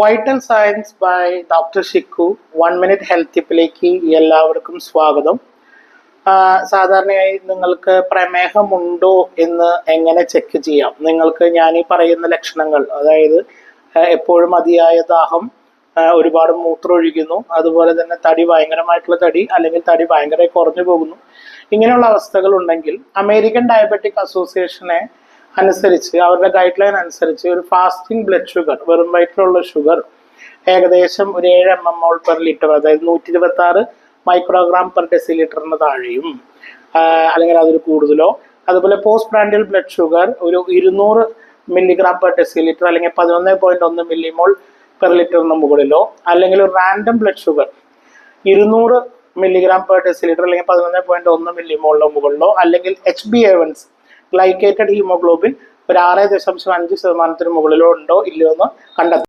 Vital science by doctor Shikku 1 minute health ടിപ്പിലേക്ക് എല്ലാവർക്കും സ്വാഗതം. സാധാരണയായി നിങ്ങൾക്ക് പ്രമേഹമുണ്ടോ എന്ന് എങ്ങനെ ചെക്ക് ചെയ്യാം? നിങ്ങൾക്ക് ഞാൻ ഈ പറയുന്ന ലക്ഷണങ്ങൾ, അതായത് എപ്പോഴും അതിയായ ദാഹം, ഒരുപാട് മൂത്രമൊഴിക്കുന്നു, അതുപോലെ തന്നെ തടി ഭയങ്കരമായിട്ടുള്ള തടി, അല്ലെങ്കിൽ തടി ഭയങ്കര കുറഞ്ഞു പോകുന്നു, ഇങ്ങനെയുള്ള അവസ്ഥകൾ ഉണ്ടെങ്കിൽ അമേരിക്കൻ ഡയബറ്റിക് അസോസിയേഷനെ അനുസരിച്ച്, അവരുടെ ഗൈഡ് ലൈൻ അനുസരിച്ച് ഒരു ഫാസ്റ്റിംഗ് ബ്ലഡ് ഷുഗർ, വെറും വയറ്റിലുള്ള ഷുഗർ ഏകദേശം ഒരു 7 mmol/L, അതായത് 126 മൈക്രോഗ്രാം പെർ ഡെസിലിറ്ററിന് താഴെയും അല്ലെങ്കിൽ അതിൽ കൂടുതലോ, അതുപോലെ പോസ്റ്റ് പ്രാൻഡിയൽ ബ്ലഡ് ഷുഗർ ഒരു 200 mg/dL അല്ലെങ്കിൽ 11.1 mmol/L മുകളിലോ, അല്ലെങ്കിൽ ഒരു റാൻഡം ബ്ലഡ് ഷുഗർ 200 mg/dL അല്ലെങ്കിൽ 11.1 mmol മുകളിലോ, അല്ലെങ്കിൽ HbA1c ഗ്ലൈക്കേറ്റഡ് ഹീമോഗ്ലോബിൻ ഒരു 6.5% മുകളിലോ ഉണ്ടോ ഇല്ലയോ എന്ന് കണ്ടെത്തും.